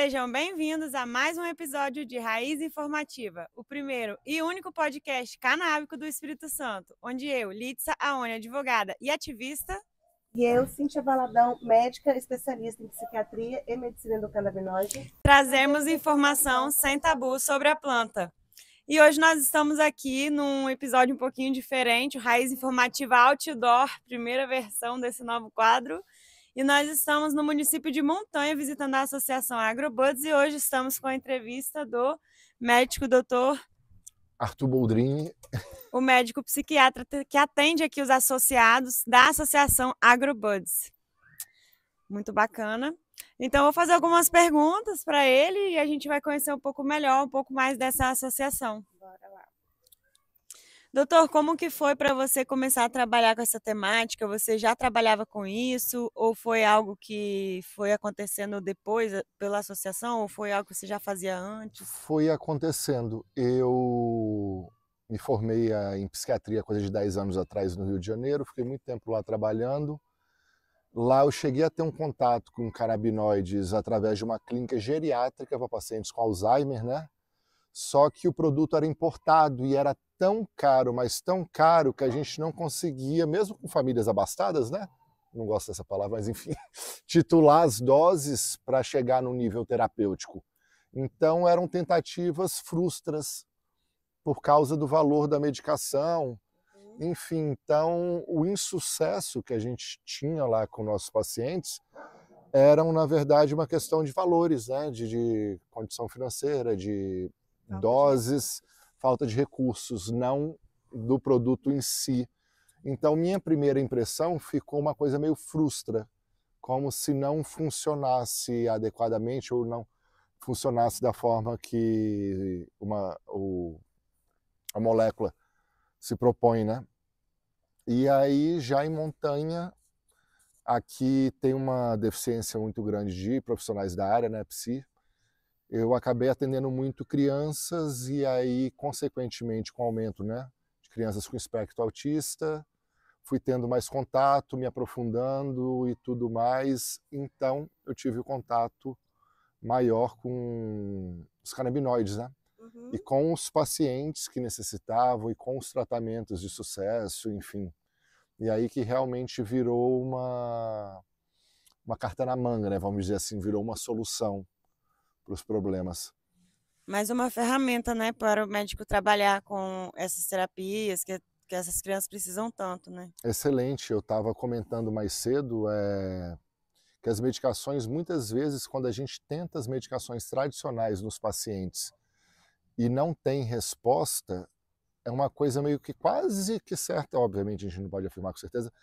Sejam bem-vindos a mais um episódio de Raiz Informativa, o primeiro e único podcast canábico do Espírito Santo, onde eu, Litsa Aone, advogada e ativista, e eu, Cíntia Valadão, médica especialista em psiquiatria e medicina endocannabinoide, trazemos informação sem tabu sobre a planta. E hoje nós estamos aqui num episódio um pouquinho diferente, o Raiz Informativa Outdoor, primeira versão desse novo quadro. E nós estamos no município de Montanha, visitando a Associação AgroBuds, e hoje estamos com a entrevista do médico doutor Arthur Boldrini, o médico psiquiatra que atende aqui os associados da Associação AgroBuds. Muito bacana. Então, eu vou fazer algumas perguntas para ele e a gente vai conhecer um pouco melhor, um pouco mais dessa associação. Bora lá. Doutor, como que foi para você começar a trabalhar com essa temática? Você já trabalhava com isso ou foi algo que foi acontecendo depois pela associação ou foi algo que você já fazia antes? Foi acontecendo. Eu me formei em psiquiatria coisa de 10 anos atrás no Rio de Janeiro, fiquei muito tempo lá trabalhando. Lá eu cheguei a ter um contato com canabinoides através de uma clínica geriátrica para pacientes com Alzheimer, né? Só que o produto era importado e era tão caro, mas tão caro que a gente não conseguia, mesmo com famílias abastadas, né? Não gosto dessa palavra, mas enfim, titular as doses para chegar no nível terapêutico. Então eram tentativas frustras por causa do valor da medicação. Enfim, então o insucesso que a gente tinha lá com nossos pacientes eram, na verdade, uma questão de valores, né? De condição financeira, de doses, falta de recursos, não do produto em si. Então, minha primeira impressão ficou uma coisa meio frustra, como se não funcionasse adequadamente ou não funcionasse da forma que a molécula se propõe, né? E aí, já em Montanha, aqui tem uma deficiência muito grande de profissionais da área, né, psi. Eu acabei atendendo muito crianças e aí, consequentemente, com o aumento, né, de crianças com espectro autista, fui tendo mais contato, me aprofundando e tudo mais. Então, eu tive o contato maior com os canabinoides, né? E com os pacientes que necessitavam e com os tratamentos de sucesso, enfim. E aí que realmente virou uma carta na manga, né? Vamos dizer assim, virou uma solução para os problemas. Mais uma ferramenta, né, para o médico trabalhar com essas terapias que essas crianças precisam tanto, né? Excelente. Eu estava comentando mais cedo que as medicações, muitas vezes, quando a gente tenta as medicações tradicionais nos pacientes e não tem resposta, é uma coisa meio que quase que certa, obviamente a gente não pode afirmar com certeza,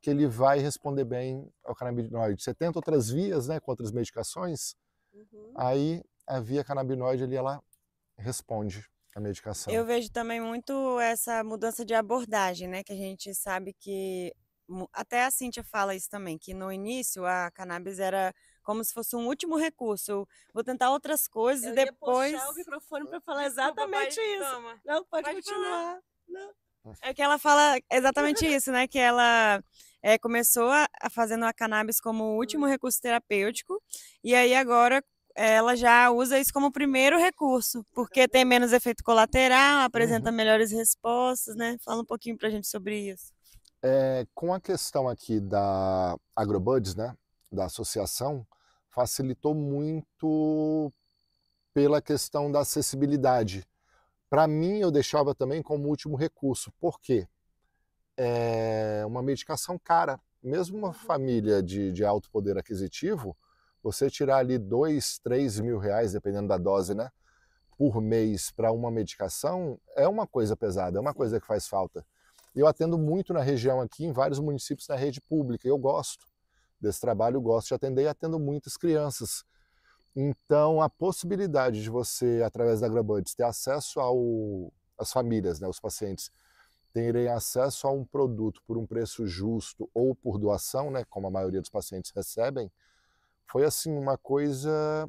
que ele vai responder bem ao canabinoide. Você tenta outras vias, né, com outras medicações, aí a via canabinoide ali, ela responde a medicação. Eu vejo também muito essa mudança de abordagem, né? Que a gente sabe que, até a Cíntia fala isso também, que no início a cannabis era como se fosse um último recurso. Eu vou tentar outras coisas e depois... Eu ia puxar o microfone para falar exatamente isso. Toma. Não, pode continuar. Não. É que ela fala exatamente isso, né? Que ela começou fazendo a cannabis como o último recurso terapêutico e aí agora ela já usa isso como primeiro recurso, porque tem menos efeito colateral, apresenta melhores respostas, né? Fala um pouquinho pra gente sobre isso. Com a questão aqui da AgroBuds, né, da associação, facilitou muito pela questão da acessibilidade. Para mim, eu deixava também como último recurso. Por quê? É uma medicação cara. Mesmo uma família de alto poder aquisitivo, você tirar ali 2, 3 mil reais, dependendo da dose, né, por mês para uma medicação, é uma coisa pesada, é uma coisa que faz falta. Eu atendo muito na região aqui, em vários municípios da rede pública. Eu gosto desse trabalho, eu gosto de atender e atendo muitas crianças. Então, a possibilidade de você, através da AgroBuds, ter acesso às famílias, né, os pacientes, terem acesso a um produto por um preço justo ou por doação, né, como a maioria dos pacientes recebem, foi assim uma coisa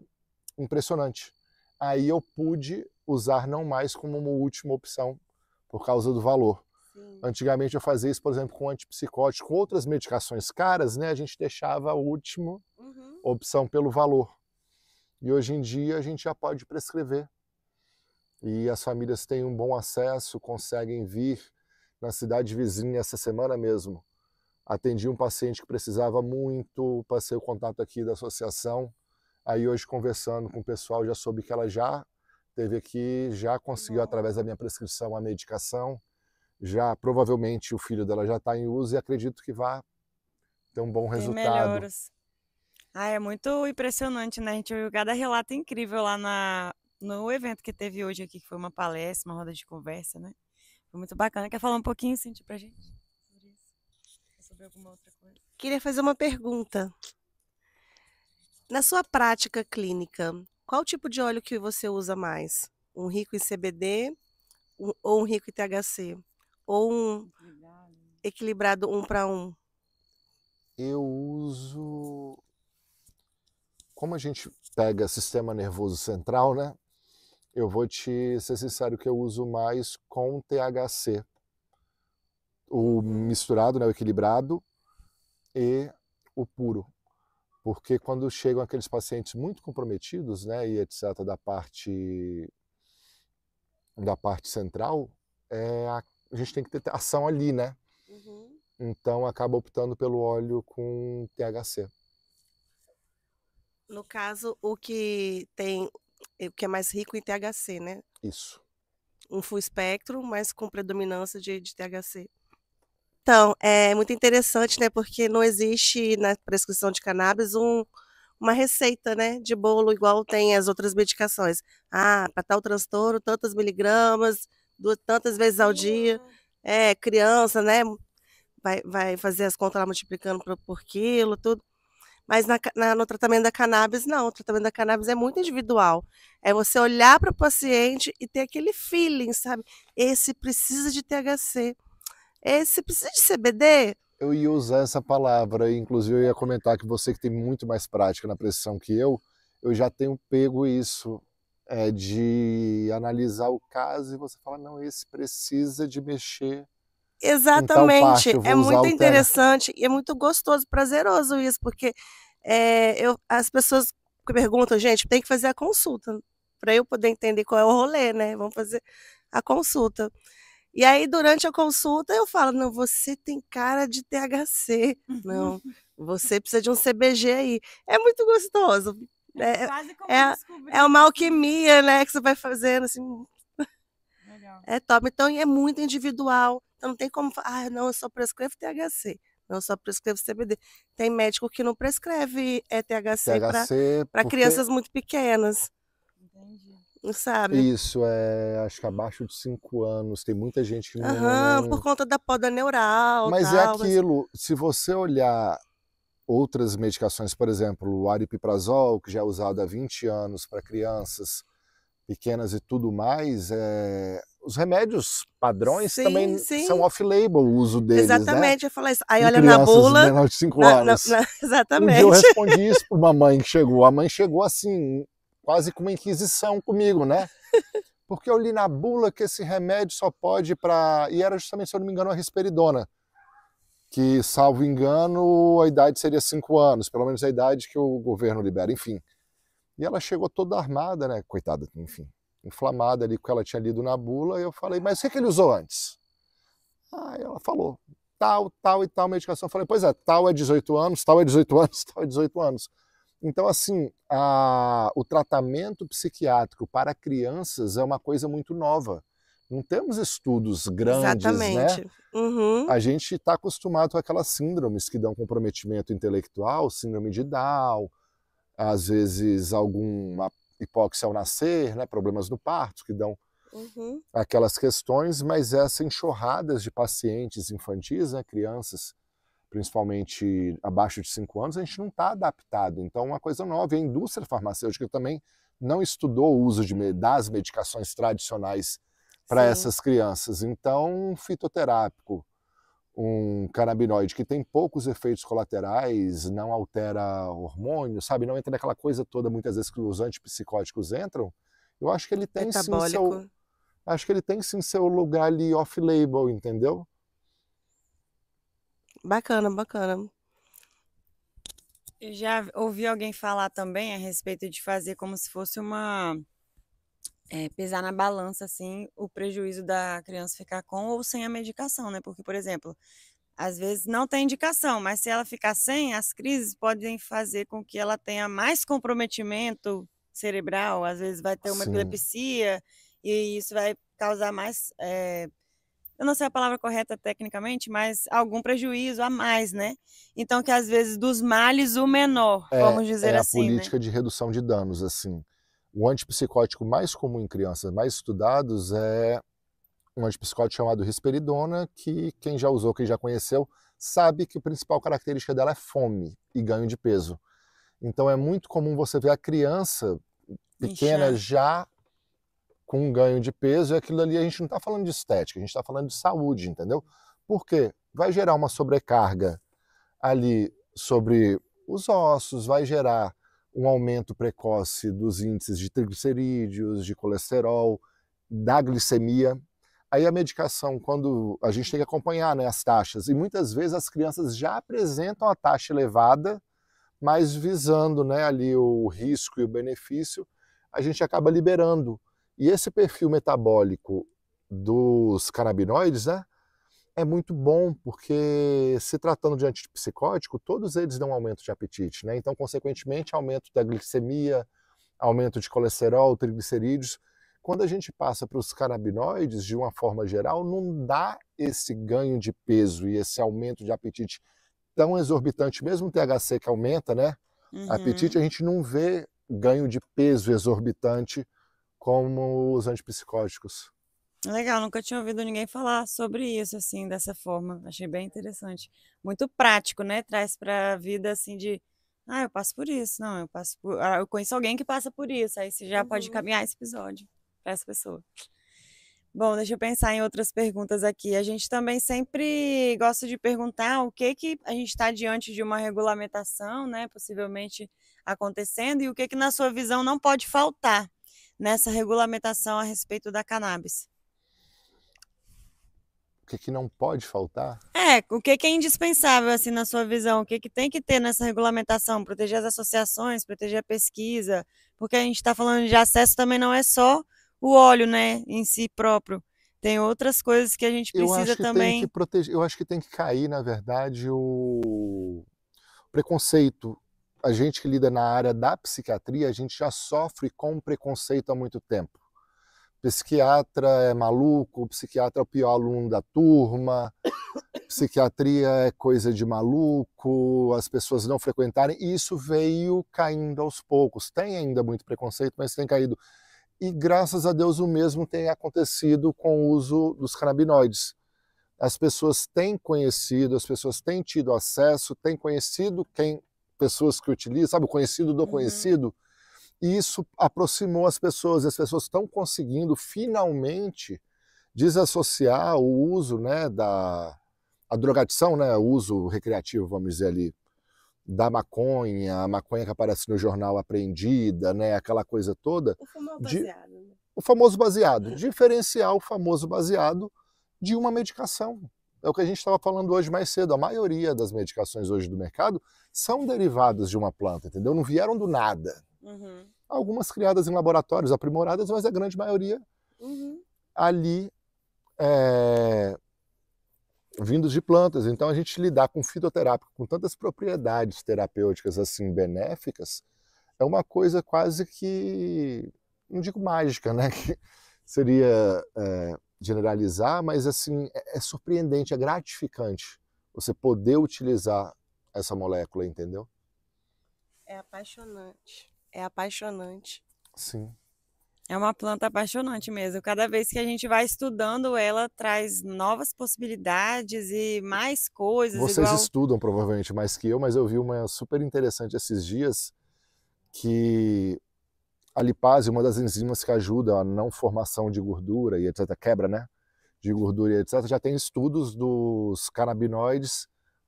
impressionante. Aí eu pude usar não mais como uma última opção por causa do valor. Sim. Antigamente eu fazia isso, por exemplo, com antipsicótico, com outras medicações caras, né, a gente deixava a última opção pelo valor. E hoje em dia a gente já pode prescrever. E as famílias têm um bom acesso, conseguem vir na cidade vizinha essa semana mesmo. Atendi um paciente que precisava muito, passei o contato aqui da associação. Aí hoje conversando com o pessoal já soube que ela já esteve aqui, já conseguiu através da minha prescrição a medicação. Já provavelmente o filho dela já está em uso e acredito que vai ter um bom Tem resultado. melhoras. É muito impressionante, né? A gente ouviu cada relato incrível lá no evento que teve hoje aqui, que foi uma palestra, uma roda de conversa, né? Foi muito bacana. Quer falar um pouquinho, Cintia, pra gente sobre isso? Sobre alguma outra coisa? Queria fazer uma pergunta. Na sua prática clínica, qual tipo de óleo que você usa mais? Um rico em CBD ou um rico em THC? Ou um equilibrado 1 para 1? Eu uso... Como a gente pega sistema nervoso central, né? Eu vou te ser sincero que eu uso mais com THC. O misturado, né, o equilibrado e o puro. Porque quando chegam aqueles pacientes muito comprometidos, né, e etc, da parte central, a gente tem que ter ação ali, né? Então acaba optando pelo óleo com THC. No caso, o que é mais rico em THC, né? Isso. Um full espectro, mas com predominância de THC. Então, é muito interessante, né? Porque não existe na prescrição de cannabis uma receita, né, de bolo igual tem as outras medicações. Para tal transtorno, tantas miligramas, tantas vezes ao dia. Criança, né? Vai fazer as contas lá multiplicando por quilo, tudo. Mas no tratamento da cannabis, não. O tratamento da cannabis é muito individual. É você olhar para o paciente e ter aquele feeling, sabe? Esse precisa de THC. Esse precisa de CBD. Eu ia usar essa palavra, inclusive eu ia comentar que você que tem muito mais prática na prescrição que eu já tenho pego isso, de analisar o caso e você fala, não, esse precisa de mexer. Exatamente, parte, é muito interessante e é muito gostoso, prazeroso isso, porque as pessoas perguntam, gente, tem que fazer a consulta, para eu poder entender qual é o rolê, né? Vamos fazer a consulta. E aí, durante a consulta, eu falo, não, você tem cara de THC, não, você precisa de um CBG aí. É muito gostoso. Quase como é uma alquimia, né, que você vai fazendo, assim. Legal. É top. Então, é muito individual. Então, não tem como falar, não, eu só prescrevo THC. Não, eu só prescrevo CBD. Tem médico que não prescreve THC para crianças muito pequenas. Entendi. Não sabe? Isso, acho que abaixo de 5 anos. Tem muita gente que não... Por conta da poda neural. Mas tal, é aquilo, se você olhar outras medicações, por exemplo, o aripiprazol, que já é usado há 20 anos para crianças pequenas e tudo mais, os remédios padrões também são off-label o uso deles, exatamente, né? Eu falei isso. Aí em olha na bula... menores de 5 anos. Exatamente. Um dia eu respondi isso para uma mãe que chegou. A mãe chegou assim, quase com uma inquisição comigo, né? Porque eu li na bula que esse remédio só pode para... E era justamente, se eu não me engano, a risperidona. Que, salvo engano, a idade seria 5 anos, pelo menos a idade que o governo libera, enfim. E ela chegou toda armada, né, coitada, enfim, inflamada ali com o que ela tinha lido na bula, e eu falei, mas o que ele usou antes? Aí ela falou, tal e tal medicação. Eu falei, pois é, tal é 18 anos, tal é 18 anos, tal é 18 anos. Então, assim, o tratamento psiquiátrico para crianças é uma coisa muito nova. Não temos estudos grandes, exatamente, né? Uhum. A gente está acostumado com aquelas síndromes que dão comprometimento intelectual, síndrome de Down, às vezes alguma hipóxia ao nascer, né? Problemas no parto, que dão aquelas questões, mas essa enxurrada de pacientes infantis, né? Crianças, principalmente abaixo de 5 anos, a gente não está adaptado. Então, uma coisa nova. E a indústria farmacêutica também não estudou o uso das medicações tradicionais para essas crianças. Então, um fitoterápico, um canabinoide que tem poucos efeitos colaterais, não altera hormônios, sabe? Não entra naquela coisa toda, muitas vezes, que os antipsicóticos entram. Eu acho que ele tem sim seu lugar ali off-label, entendeu? Bacana, bacana. Eu já ouvi alguém falar também a respeito de fazer como se fosse pesar na balança, assim, o prejuízo da criança ficar com ou sem a medicação, né? Porque, por exemplo, às vezes não tem indicação, mas se ela ficar sem, as crises podem fazer com que ela tenha mais comprometimento cerebral, às vezes vai ter uma Sim, epilepsia, e isso vai causar mais, eu não sei a palavra correta tecnicamente, mas algum prejuízo a mais, né? Então, que às vezes dos males o menor, vamos dizer é a assim, né? política de redução de danos, assim. O antipsicótico mais comum em crianças mais estudados é um antipsicótico chamado risperidona, que quem já usou, quem já conheceu, sabe que a principal característica dela é fome e ganho de peso. Então é muito comum você ver a criança pequena Inchar. já com um ganho de peso, e aquilo ali a gente não está falando de estética, a gente está falando de saúde, entendeu? Por quê? Vai gerar uma sobrecarga ali sobre os ossos, vai gerar um aumento precoce dos índices de triglicerídeos, de colesterol, da glicemia. Aí a medicação, quando a gente tem que acompanhar, né, as taxas, e muitas vezes as crianças já apresentam a taxa elevada, mas visando, né, ali o risco e o benefício, a gente acaba liberando. E esse perfil metabólico dos canabinoides, né, é muito bom, porque se tratando de antipsicótico, todos eles dão aumento de apetite, né? Então, consequentemente, aumento da glicemia, aumento de colesterol, triglicerídeos. Quando a gente passa para os canabinoides, de uma forma geral, não dá esse ganho de peso e esse aumento de apetite tão exorbitante, mesmo o THC que aumenta, né? Apetite, Uhum. a gente não vê ganho de peso exorbitante como os antipsicóticos. Legal, nunca tinha ouvido ninguém falar sobre isso, assim, dessa forma. Achei bem interessante. Muito prático, né? Traz para a vida, assim, eu passo por isso. Não, eu passo por. Eu conheço alguém que passa por isso. Aí você já pode Uhum. caminhar esse episódio para essa pessoa. Bom, deixa eu pensar em outras perguntas aqui. A gente também sempre gosta de perguntar o que a gente está diante de uma regulamentação, né? Possivelmente acontecendo, e o que na sua visão, não pode faltar nessa regulamentação a respeito da cannabis. O que não pode faltar? O que é indispensável, assim, na sua visão? O que tem que ter nessa regulamentação? Proteger as associações, proteger a pesquisa, porque a gente está falando de acesso também não é só o óleo, né, em si próprio. Tem outras coisas que a gente Eu precisa acho que tem que também. proteger, eu acho que tem que cair, na verdade, o preconceito. A gente que lida na área da psiquiatria, a gente já sofre com preconceito há muito tempo. Psiquiatra é maluco, psiquiatra é o pior aluno da turma, psiquiatria é coisa de maluco, as pessoas não frequentarem, e isso veio caindo aos poucos. Tem ainda muito preconceito, mas tem caído. E graças a Deus o mesmo tem acontecido com o uso dos canabinoides. As pessoas têm conhecido, as pessoas têm tido acesso, têm conhecido pessoas que utilizam, sabe, o conhecido do Uhum, conhecido, e isso aproximou as pessoas, e as pessoas estão conseguindo finalmente desassociar o uso, né, a drogadição, né, o uso recreativo, vamos dizer ali, da maconha, a maconha que aparece no jornal apreendida, né, aquela coisa toda, O fumo de baseado, né? o famoso baseado, diferenciar o famoso baseado de uma medicação. É o que a gente estava falando hoje mais cedo. A maioria das medicações hoje do mercado são derivadas de uma planta, entendeu? Não vieram do nada. uhum. Algumas criadas em laboratórios aprimoradas, mas a grande maioria Uhum. ali é, vindos de plantas. Então a gente lidar com fitoterápico com tantas propriedades terapêuticas assim benéficas é uma coisa quase que, não digo mágica, né? Que seria generalizar, mas assim é surpreendente, é gratificante você poder utilizar essa molécula, entendeu? É apaixonante. É apaixonante. Sim. É uma planta apaixonante mesmo. Cada vez que a gente vai estudando, ela traz novas possibilidades e mais coisas, Vocês igual. estudam provavelmente mais que eu, mas eu vi uma super interessante esses dias que a lipase, uma das enzimas que ajuda a não formação de gordura e etc, quebra, né, de gordura e etc, já tem estudos dos canabinoides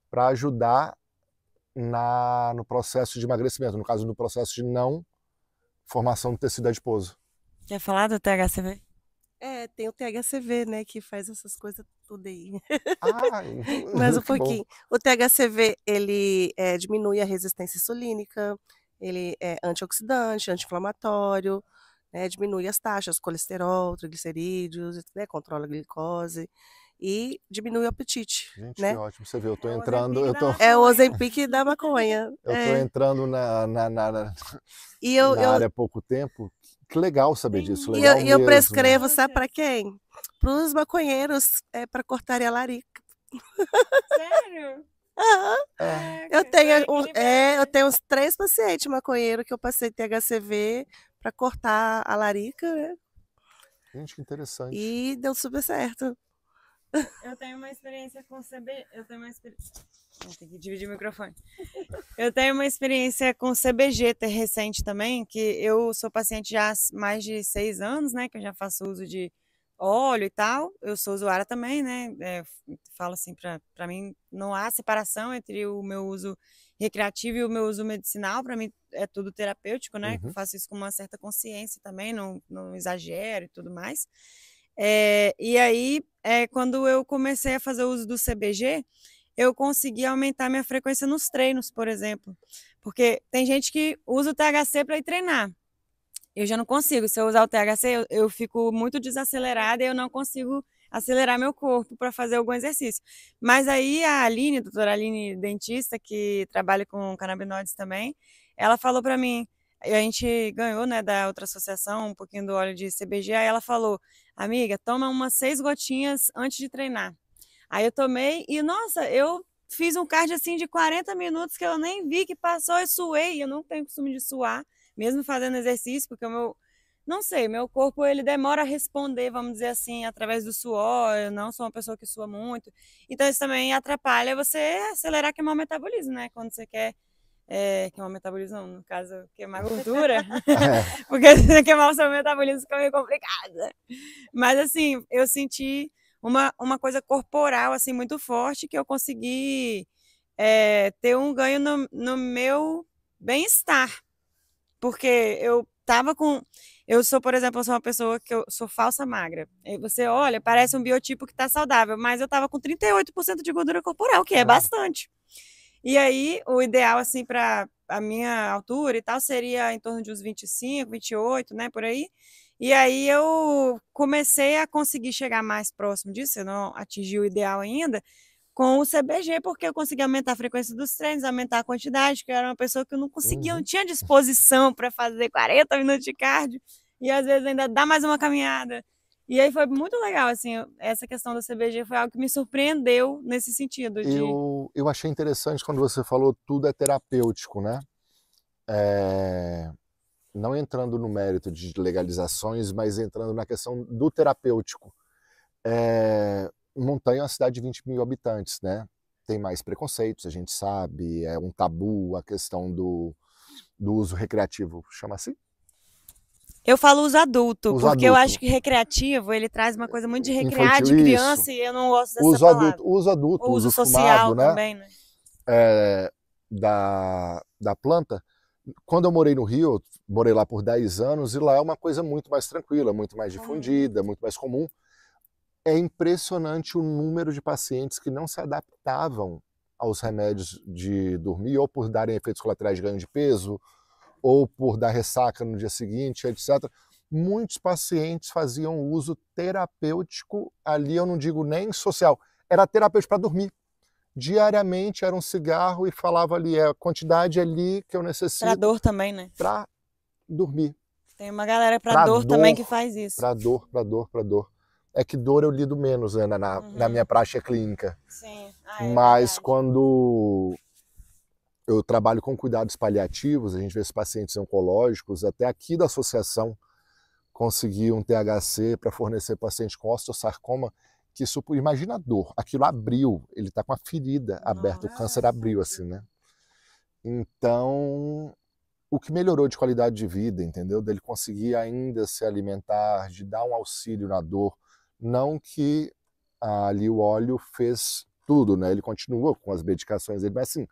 para ajudar no processo de emagrecimento, no caso no processo de não formação do tecido adiposo. Quer falar do THCV? Tem o THCV, né, que faz essas coisas tudo aí. Ah, Mais um que bom. pouquinho. O THCV, ele diminui a resistência insulínica, ele é antioxidante, anti-inflamatório, né, diminui as taxas, colesterol, triglicerídeos, né, controla a glicose e diminui o apetite, Gente, que né? ótimo. Você vê, eu tô É o entrando, Ozempic eu da tô, É o maconha. Ozempic da maconha. eu tô entrando E eu, na eu, área há pouco tempo. Que legal saber Tem disso, e eu, legal muita e eu mesmo. prescrevo, sabe importância. para quem? Para os maconheiros, para cortarem a larica. Sério? Aham. Eu Caraca, tenho, pra equilibrar, eu né? tenho uns 3 pacientes maconheiros que eu passei THCV para cortar a larica, né? Gente, que interessante. E deu super certo. Eu tenho uma experiência com CBG. Eu tenho uma experiência. Tem que dividir o microfone. Eu tenho uma experiência com CBG recente também, que eu sou paciente já há mais de 6 anos, né? Que eu já faço uso de óleo e tal. Eu sou usuária também, né? Falo assim, para mim não há separação entre o meu uso recreativo e o meu uso medicinal. Para mim é tudo terapêutico, né? Eu Uhum. faço isso com uma certa consciência também, não exagero e tudo mais. E aí, quando eu comecei a fazer o uso do CBG, eu consegui aumentar minha frequência nos treinos, por exemplo. Porque tem gente que usa o THC para ir treinar. Eu já não consigo. Se eu usar o THC, eu fico muito desacelerada e eu não consigo acelerar meu corpo para fazer algum exercício. Mas aí a Aline, a doutora Aline, dentista, que trabalha com canabinoides também, ela falou para mim, a gente ganhou, né, da outra associação, um pouquinho do óleo de CBG, aí ela falou, amiga, toma umas 6 gotinhas antes de treinar. Aí eu tomei e, nossa, eu fiz um cardio assim de 40 minutos que eu nem vi que passou e suei. Eu não tenho costume de suar, mesmo fazendo exercício, porque o meu, não sei, meu corpo ele demora a responder, vamos dizer assim, através do suor. Eu não sou uma pessoa que sua muito. Então isso também atrapalha você acelerar queimar o metabolismo, né? Quando você quer queimar o metabolismo, não, no caso, queimar gordura, É. porque se você queimar o seu metabolismo fica meio complicado. Mas assim, eu senti uma coisa corporal assim muito forte que eu consegui ter um ganho no meu bem-estar. Porque eu tava com. Eu sou, por exemplo, eu sou uma pessoa que eu sou falsa magra. Aí você olha, parece um biotipo que tá saudável, mas eu tava com 38% de gordura corporal, que é É. bastante. E aí, o ideal, assim, para a minha altura e tal, seria em torno de uns 25, 28, né, por aí. E aí eu comecei a conseguir chegar mais próximo disso, eu não atingi o ideal ainda, com o CBG, porque eu consegui aumentar a frequência dos treinos, aumentar a quantidade, que eu era uma pessoa que eu não conseguia, não Uhum. tinha disposição para fazer 40 minutos de cardio, e às vezes ainda dá mais uma caminhada. E aí foi muito legal, assim, essa questão do CBG foi algo que me surpreendeu nesse sentido de... Eu achei interessante quando você falou tudo é terapêutico, né? Não entrando no mérito de legalizações, mas entrando na questão do terapêutico. Montanha é uma cidade de 20 mil habitantes, né? Tem mais preconceitos, a gente sabe, é um tabu a questão do uso recreativo, chama assim? Eu falo uso adulto, Uso porque eu acho adulto, que recreativo, ele traz uma coisa muito de recrear, infantil, de isso. criança, e eu não gosto dessa palavra. Uso adulto, O uso uso fumado, social né? também, né? Da planta. Quando eu morei no Rio, eu morei lá por 10 anos, e lá é uma coisa muito mais tranquila, muito mais difundida, muito mais comum. É impressionante o número de pacientes que não se adaptavam aos remédios de dormir, ou por darem efeitos colaterais de ganho de peso, ou por dar ressaca no dia seguinte, etc. Muitos pacientes faziam uso terapêutico ali, eu não digo nem social, era terapêutico para dormir. Diariamente era um cigarro e falava ali, a quantidade ali que eu Pra necessito dor também, né? para dormir. Tem uma galera pra Para dor também que dor, faz isso. para dor, para dor, para dor. É que dor eu lido menos, né, na minha prática clínica. Sim, é Mas verdade. quando eu trabalho com cuidados paliativos, a gente vê esses pacientes oncológicos, até aqui da associação consegui um THC para fornecer paciente com osteosarcoma, que isso, imagina a dor, aquilo abriu, ele está com a ferida aberta, o câncer abriu assim, né? Então, o que melhorou de qualidade de vida, entendeu? Dele conseguir ainda se alimentar, de dar um auxílio na dor, não que ali o óleo fez tudo, né? Ele continua com as medicações dele, mas assim,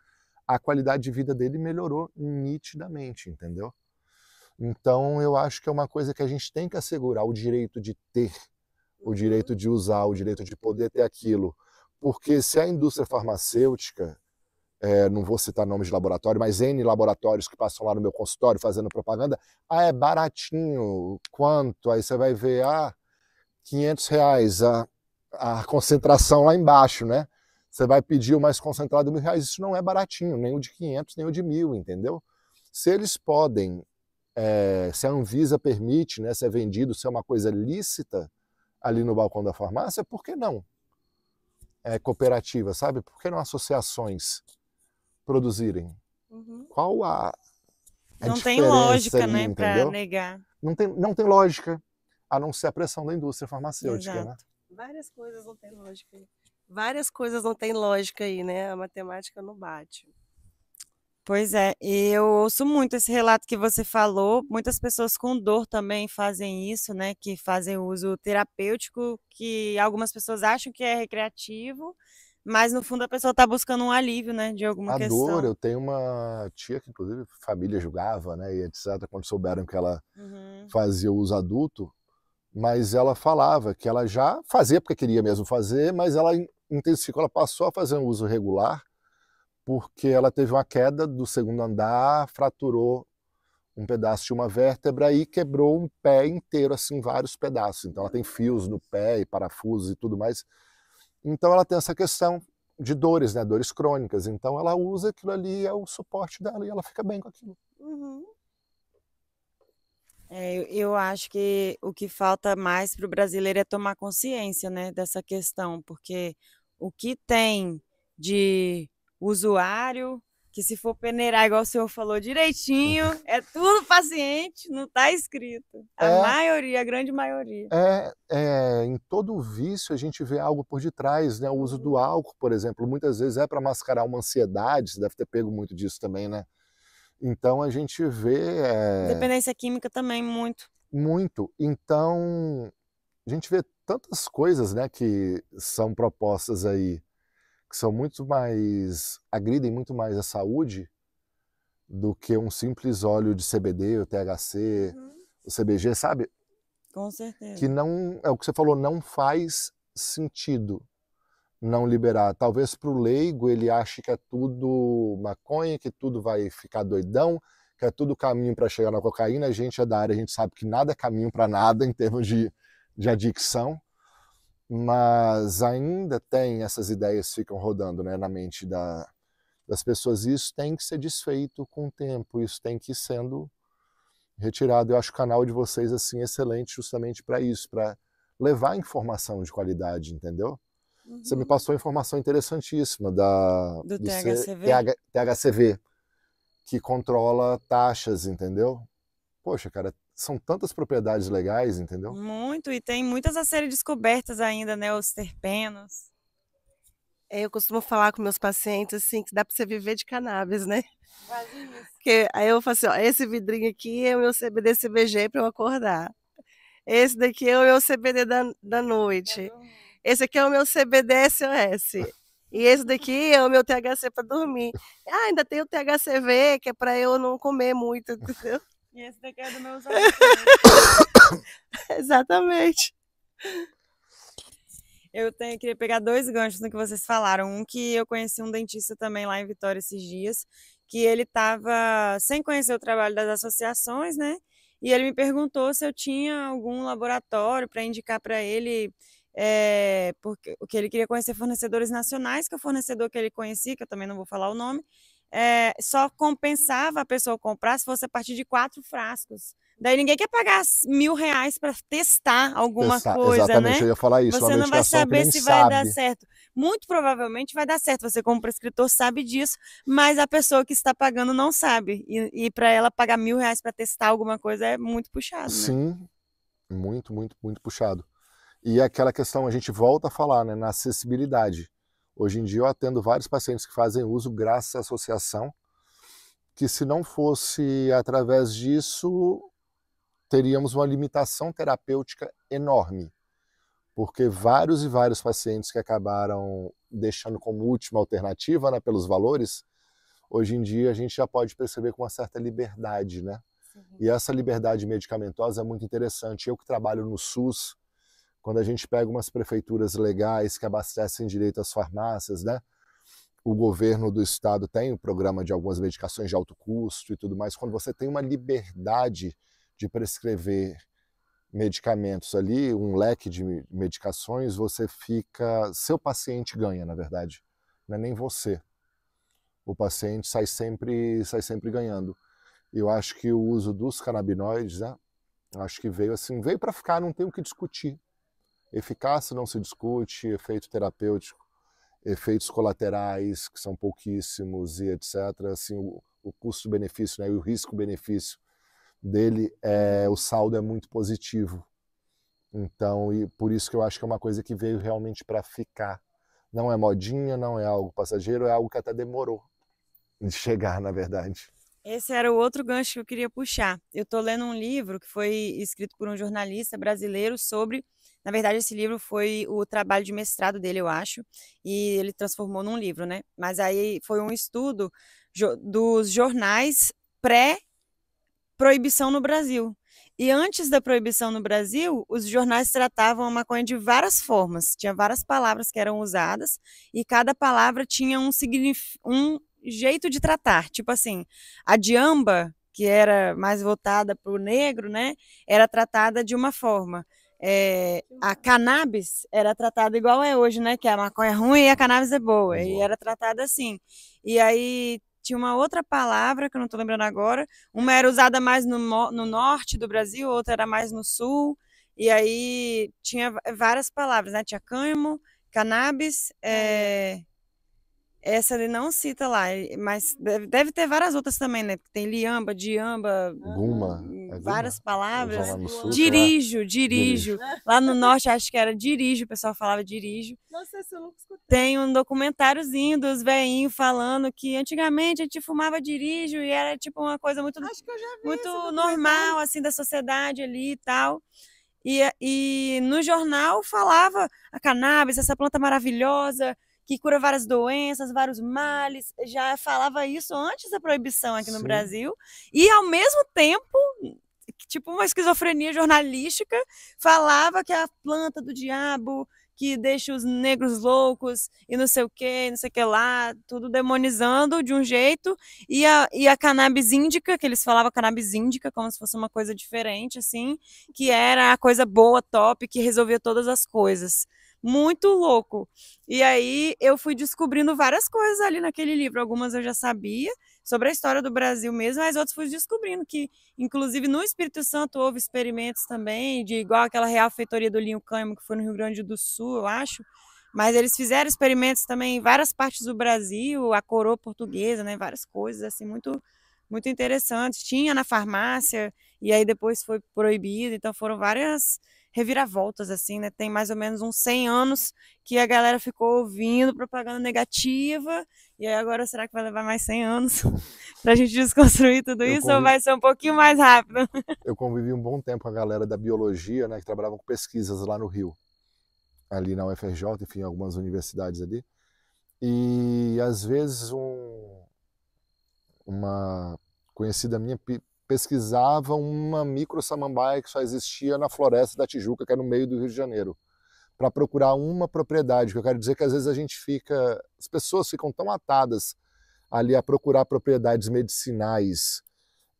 a qualidade de vida dele melhorou nitidamente, entendeu? Então eu acho que é uma coisa que a gente tem que assegurar, o direito de ter o direito de usar, o direito de poder ter aquilo. Porque se a indústria farmacêutica, não vou citar nomes de laboratório, mas N laboratórios que passam lá no meu consultório fazendo propaganda, é baratinho, quanto? Aí você vai ver, R$ 500 a concentração lá embaixo, né? Você vai pedir o mais concentrado de R$ 1.000, isso não é baratinho, nem o de 500, nem o de 1.000, entendeu? Se eles podem, se a Anvisa permite, né, ser vendido, ser uma coisa lícita ali no balcão da farmácia, por que não? Cooperativa, sabe? Por que não associações produzirem? Qual a não tem lógica, ali, né, para entendeu? negar. Não tem lógica, a não ser a pressão da indústria farmacêutica, Exato. né? Várias coisas não têm lógica aí. Várias coisas não têm lógica aí, né? A matemática não bate. Pois é, e eu ouço muito esse relato que você falou. Muitas pessoas com dor também fazem isso, né? Que fazem uso terapêutico, que algumas pessoas acham que é recreativo, mas no fundo a pessoa está buscando um alívio, né? De alguma A dor, questão. eu tenho uma tia que inclusive a família julgava, né? E etc., quando souberam que ela fazia uso adulto, mas ela falava que ela já fazia porque queria mesmo fazer, mas ela intensificou, ela passou a fazer um uso regular porque ela teve uma queda do segundo andar, fraturou um pedaço de uma vértebra e quebrou um pé inteiro, assim, vários pedaços. Então ela tem fios no pé e parafusos e tudo mais. Então ela tem essa questão de dores, né? Dores crônicas. Então ela usa aquilo ali, é o suporte dela e ela fica bem com aquilo. Eu acho que o que falta mais para o brasileiro é tomar consciência, né, dessa questão, porque o que tem de usuário, que se for peneirar, igual o senhor falou direitinho, é tudo paciente, não está escrito. A maioria, a grande maioria. Em todo vício a gente vê algo por detrás, né? O uso do álcool, por exemplo, muitas vezes é para mascarar uma ansiedade, você deve ter pego muito disso também, né? Então a gente vê... Dependência química também, muito. Muito. Então a gente vê tantas coisas, né, que são propostas aí, que são muito mais... agridem muito mais a saúde do que um simples óleo de CBD, o THC, o CBG, sabe? Com certeza. Que não, é o que você falou, não faz sentido não liberar. Talvez para o leigo ele ache que é tudo maconha, que tudo vai ficar doidão, que é tudo caminho para chegar na cocaína. A gente é da área, a gente sabe que nada é caminho para nada em termos de adicção, mas ainda tem essas ideias que ficam rodando, né, na mente das pessoas. E isso tem que ser desfeito com o tempo, isso tem que ir sendo retirado. Eu acho o canal de vocês assim excelente justamente para isso, para levar informação de qualidade, entendeu? Você me passou informação interessantíssima do THCV? THCV, que controla taxas, entendeu? Poxa, cara, são tantas propriedades legais, entendeu? Muito, e tem muitas a serem descobertas ainda, né? Os terpenos. Eu costumo falar com meus pacientes assim, que dá para você viver de cannabis, né? Quase isso. Porque aí eu falo assim, ó, esse vidrinho aqui é o meu CBD CBG para eu acordar. Esse daqui é o meu CBD da noite. Esse aqui é o meu CBD SOS. E esse daqui é o meu THC para dormir. Ainda tem o THCV, que é para eu não comer muito, entendeu? E esse daqui é do meu usuário. Exatamente. Queria pegar 2 ganchos no que vocês falaram. Um que eu conheci um dentista também lá em Vitória esses dias, que ele estava sem conhecer o trabalho das associações, né? E ele me perguntou se eu tinha algum laboratório para indicar para ele, porque o que ele queria conhecer fornecedores nacionais, que é o fornecedor que ele conhecia, que eu também não vou falar o nome, só compensava a pessoa comprar se fosse a partir de 4 frascos. Daí ninguém quer pagar R$ 1.000 para testar alguma coisa, exatamente, né? eu ia falar isso, Você uma não vai medicação que saber nem se vai dar sabe. certo. Muito provavelmente vai dar certo. Você, como prescritor, sabe disso, mas a pessoa que está pagando não sabe. E para ela pagar R$ 1.000 para testar alguma coisa é muito puxado, né? Sim, muito, muito, muito puxado. E aquela questão, a gente volta a falar, né, na acessibilidade. Hoje em dia eu atendo vários pacientes que fazem uso graças à associação, que se não fosse através disso, teríamos uma limitação terapêutica enorme. Porque vários e vários pacientes que acabaram deixando como última alternativa, né, pelos valores, hoje em dia a gente já pode perceber com uma certa liberdade, né? Sim. E essa liberdade medicamentosa é muito interessante. Eu que trabalho no SUS, Quando a gente pega umas prefeituras legais que abastecem direito às farmácias, né? O governo do estado tem o programa de algumas medicações de alto custo e tudo mais. Quando você tem uma liberdade de prescrever medicamentos ali, um leque de medicações, você fica... Seu paciente ganha, na verdade. Não é nem você. O paciente sai sempre ganhando. Eu acho que o uso dos canabinoides, né? Acho que veio assim, veio para ficar, não tem o que discutir. Eficácia não se discute, efeito terapêutico, efeitos colaterais, que são pouquíssimos e etc. Assim, o custo-benefício, né, e o risco-benefício dele, o saldo é muito positivo. Então, e por isso que eu acho que é uma coisa que veio realmente para ficar. Não é modinha, não é algo passageiro, é algo que até demorou de chegar, na verdade. Esse era o outro gancho que eu queria puxar. Eu estou lendo um livro que foi escrito por um jornalista brasileiro sobre... Na verdade, esse livro foi o trabalho de mestrado dele, eu acho, e ele transformou num livro, né? Mas aí foi um estudo dos jornais pré-proibição no Brasil. E antes da proibição no Brasil, os jornais tratavam a maconha de várias formas. Tinha várias palavras que eram usadas e cada palavra tinha um jeito de tratar. Tipo assim, a diamba, que era mais voltada para o negro, né, era tratada de uma forma. A cannabis era tratada igual é hoje, né, que a maconha é ruim e a cannabis é boa. E era tratada assim. E aí tinha uma outra palavra, que eu não estou lembrando agora. Uma era usada mais no norte do Brasil, outra era mais no sul. E aí tinha várias palavras, né? Tinha cânhamo, cannabis, essa ele não cita lá, mas deve ter várias outras também, né? Tem liamba, diamba, Guma, várias palavras. Lá no sul, dirijo. Lá no norte acho que era dirijo, o pessoal falava dirijo. Nossa, esse eu nunca escutei. Tem um documentáriozinho dos velhinhos falando que antigamente a gente fumava dirijo e era tipo uma coisa muito, Acho que eu já vi muito normal, assim, da sociedade ali e tal. E no jornal falava a cannabis, essa planta maravilhosa, que cura várias doenças, vários males, já falava isso antes da proibição aqui no Brasil, e ao mesmo tempo, tipo uma esquizofrenia jornalística, falava que é a planta do diabo, que deixa os negros loucos, e não sei o que lá, tudo demonizando de um jeito, e a cannabis índica, que eles falavam cannabis índica, como se fosse uma coisa diferente, assim, que era a coisa boa, top, que resolvia todas as coisas. Muito louco. E aí eu fui descobrindo várias coisas ali naquele livro. Algumas eu já sabia sobre a história do Brasil mesmo, mas outras fui descobrindo que, inclusive, no Espírito Santo houve experimentos também, de igual aquela Real Feitoria do Linho Cânhamo, que foi no Rio Grande do Sul, eu acho. Mas eles fizeram experimentos também em várias partes do Brasil, a coroa portuguesa, né? Várias coisas assim muito interessantes. Tinha na farmácia e aí depois foi proibido. Então foram várias reviravoltas, assim, né? Tem mais ou menos uns 100 anos que a galera ficou ouvindo propaganda negativa, e aí agora será que vai levar mais 100 anos pra gente desconstruir tudo isso, ou vai ser um pouquinho mais rápido? Eu convivi um bom tempo com a galera da biologia, né, que trabalhavam com pesquisas lá no Rio, ali na UFRJ, enfim, algumas universidades ali, e às vezes uma conhecida minha pesquisava uma micro samambaia que só existia na floresta da Tijuca, que é no meio do Rio de Janeiro, para procurar uma propriedade, que eu quero dizer que às vezes as pessoas ficam tão atadas ali a procurar propriedades medicinais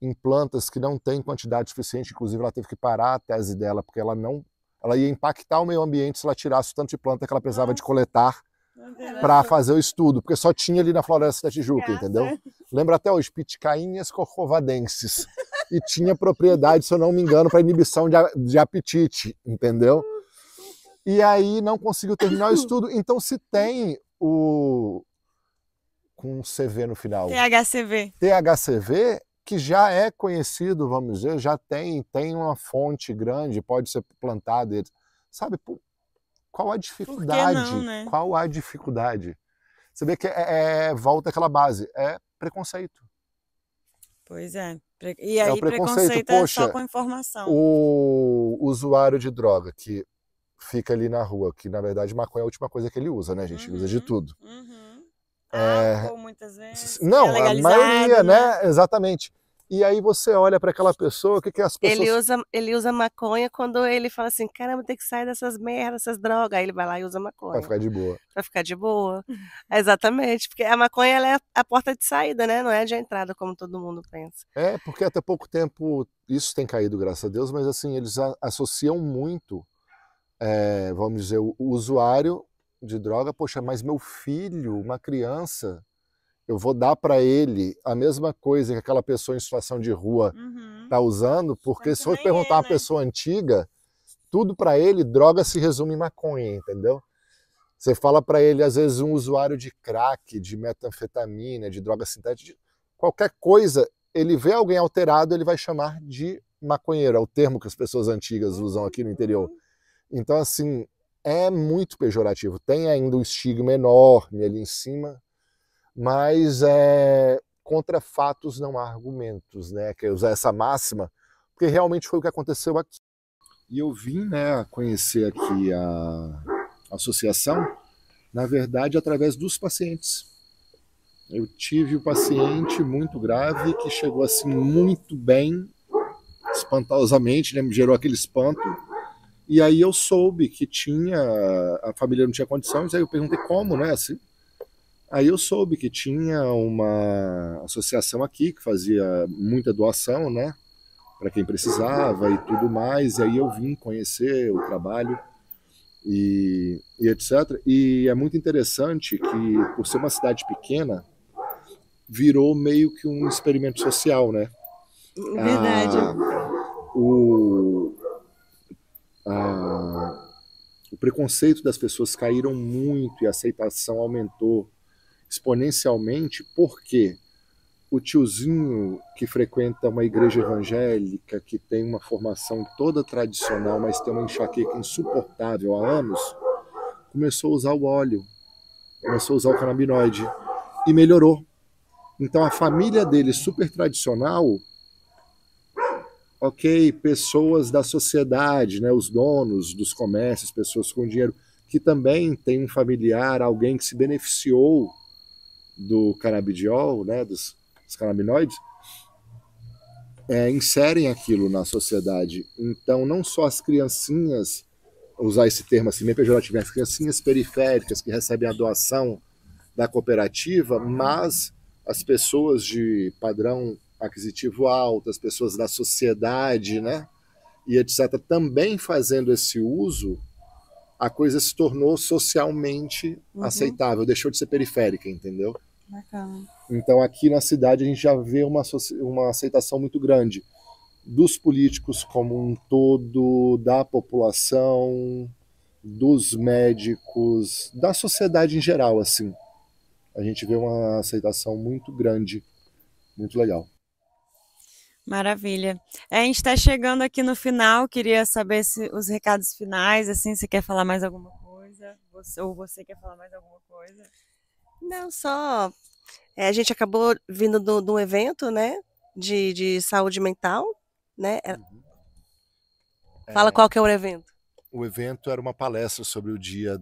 em plantas que não têm quantidade suficiente, inclusive ela teve que parar a tese dela, porque ela ia impactar o meio ambiente se ela tirasse o tanto de planta que ela precisava de coletar para fazer o estudo, porque só tinha ali na floresta da Tijuca, entendeu? Lembra até hoje, Piticainhas corcovadenses. E tinha propriedade, se eu não me engano, para inibição de apetite, entendeu? E aí não conseguiu terminar o estudo. Então se tem com um CV no final. THCV, que já é conhecido, vamos dizer, já tem uma fonte grande, pode ser plantada, sabe? Qual a dificuldade? Por que não, né? Qual a dificuldade? Você vê que volta àquela base, é preconceito. Pois é. E aí preconceito. Poxa, é só com informação. O usuário de droga que fica ali na rua, que na verdade maconha é a última coisa que ele usa, né? A gente usa de tudo. Álcool, muitas vezes. Não, a maioria, né? Exatamente. E aí você olha para aquela pessoa, o que as pessoas... Ele usa maconha quando ele fala assim, caramba, tem que sair dessas merdas, essas drogas. Aí ele vai lá e usa Pra maconha. ficar de boa. Pra ficar de boa. Exatamente, porque a maconha ela é a porta de saída, né? Não é de entrada, como todo mundo pensa. É, porque até pouco tempo isso tem caído, graças a Deus, mas assim, eles associam muito, vamos dizer, o usuário de droga, poxa, mas meu filho, uma criança, eu vou dar para ele a mesma coisa que aquela pessoa em situação de rua tá usando, porque se for perguntar uma pessoa antiga, tudo para ele, droga se resume em maconha, entendeu? Você fala para ele, às vezes, um usuário de crack, de metanfetamina, de droga sintética, qualquer coisa, ele vê alguém alterado, ele vai chamar de maconheiro, é o termo que as pessoas antigas usam aqui no interior. Então, assim, é muito pejorativo. Tem ainda um estigma enorme ali em cima, mas contra fatos não há argumentos, né? Que é usar essa máxima, porque realmente foi o que aconteceu aqui. E eu vim, né, conhecer aqui a associação, na verdade, através dos pacientes. Eu tive um paciente muito grave que chegou assim muito bem, espantosamente, né, me gerou aquele espanto. E aí eu soube que a família não tinha condições, aí eu perguntei como, né, assim. Aí eu soube que tinha uma associação aqui que fazia muita doação, né, para quem precisava e tudo mais. E aí eu vim conhecer o trabalho e etc. E é muito interessante que, por ser uma cidade pequena, virou meio que um experimento social, né? Verdade. O preconceito das pessoas caíram muito e a aceitação aumentou exponencialmente, porque o tiozinho que frequenta uma igreja evangélica, que tem uma formação toda tradicional, mas tem uma enxaqueca insuportável há anos, começou a usar o óleo, começou a usar o canabinoide e melhorou. Então a família dele, super tradicional, ok, pessoas da sociedade, né, os donos dos comércios, pessoas com dinheiro, que também tem um familiar, alguém que se beneficiou do canabidiol, né, dos canabinoides, inserem aquilo na sociedade. Então, não só as criancinhas, usar esse termo assim, meio pejorativo, as criancinhas periféricas que recebem a doação da cooperativa, mas as pessoas de padrão aquisitivo alto, as pessoas da sociedade, né, e etc., também fazendo esse uso, a coisa se tornou socialmente aceitável, deixou de ser periférica, entendeu? Bacana. Então aqui na cidade a gente já vê uma aceitação muito grande dos políticos como um todo, da população, dos médicos, da sociedade em geral, assim. A gente vê uma aceitação muito grande, muito legal. Maravilha. A gente está chegando aqui no final, queria saber se os recados finais, assim, você quer falar mais alguma coisa? Ou você quer falar mais alguma coisa? Não, só... a gente acabou vindo de um evento, né, de saúde mental, né? Fala qual que é o evento. O evento era uma palestra sobre o dia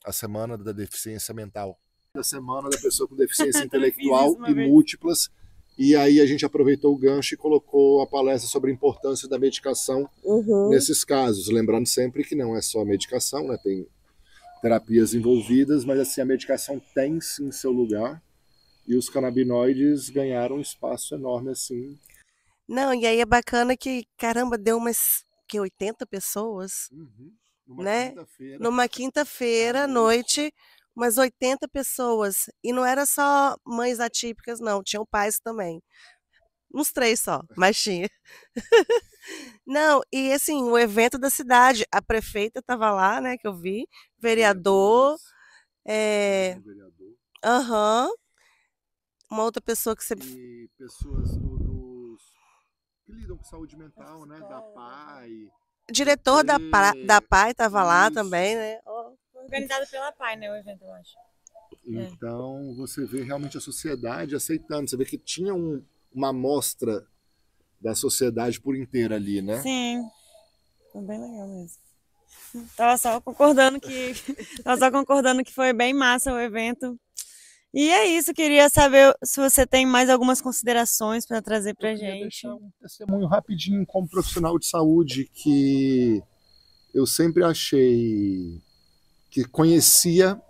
a semana da deficiência mental. A semana da pessoa com deficiência intelectual e múltiplas. E aí a gente aproveitou o gancho e colocou a palestra sobre a importância da medicação nesses casos. Lembrando sempre que não é só medicação, né? Tem terapias envolvidas, mas assim, a medicação tem sim seu lugar. E os canabinoides ganharam um espaço enorme assim. Não, e aí é bacana que, caramba, deu umas 80 pessoas, né? Numa quinta-feira à noite, umas 80 pessoas. E não era só mães atípicas, não, tinham pais também. Uns 3 só, mas tinha. Não, e assim, o evento da cidade, a prefeita estava lá, né, que eu vi, vereador, uma outra pessoa que você... E pessoas que lidam com saúde mental, né, da PAI. Diretor da PAI estava lá também, né? Foi organizado pela PAI, né, o evento, eu acho. Então, você vê realmente a sociedade aceitando. Você vê que tinha uma amostra da sociedade por inteira ali, né? Sim, foi bem legal mesmo. Tava só concordando que foi bem massa o evento. E é isso, queria saber se você tem mais algumas considerações para trazer para Eu queria gente. deixar um testemunho rapidinho como profissional de saúde, que eu sempre achei que conhecia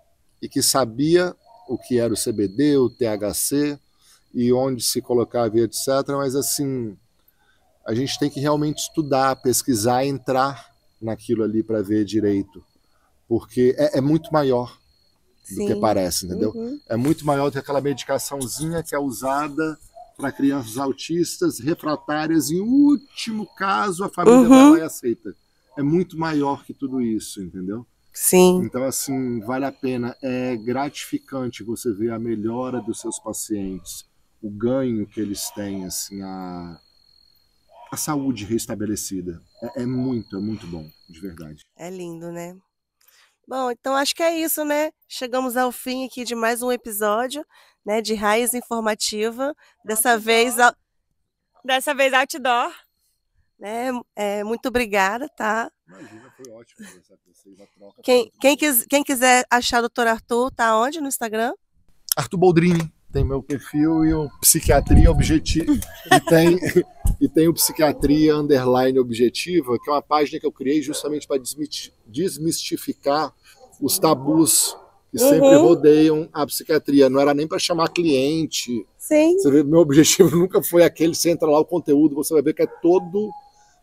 e que sabia o que era o CBD, o THC e onde se colocava e etc. Mas assim, a gente tem que realmente estudar, pesquisar, entrar naquilo ali para ver direito, porque é muito maior do que Sim. parece, entendeu? Uhum. É muito maior do que aquela medicaçãozinha que é usada para crianças autistas, refratárias, em último caso a família vai lá e aceita. É muito maior que tudo isso, entendeu? Sim. Então, assim, vale a pena. É gratificante você ver a melhora dos seus pacientes, o ganho que eles têm, assim, a saúde restabelecida. É muito bom, de verdade. É lindo, né? Bom, então acho que é isso, né? Chegamos ao fim aqui de mais um episódio, né, de Raiz Informativa. Dessa vez, Dessa vez outdoor. né? Muito obrigada, tá? Imagina, foi ótimo conversar com vocês. A troca Quem quiser achar o Dr. Arthur, tá onde no Instagram? Arthur Boldrini, tem meu perfil e o Psiquiatria Objetiva. E tem o Psiquiatria Underline Objetiva, que é uma página que eu criei justamente para desmistificar os tabus que sempre rodeiam a psiquiatria. Não era nem para chamar cliente. Sim. Você vê, meu objetivo nunca foi aquele. Você entra lá o conteúdo, você vai ver que é todo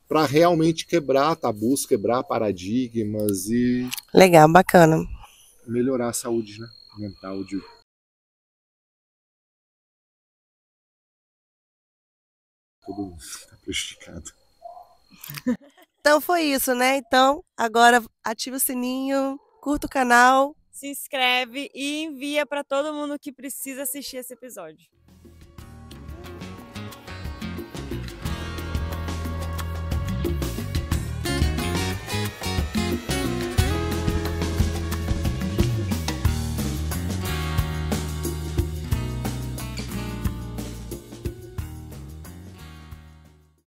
para realmente quebrar tabus, quebrar paradigmas e Legal, bacana. melhorar a saúde, né, mental de todo mundo está prejudicado. Então foi isso, né? Então, agora ativa o sininho, curta o canal. Se inscreve e envia para todo mundo que precisa assistir esse episódio.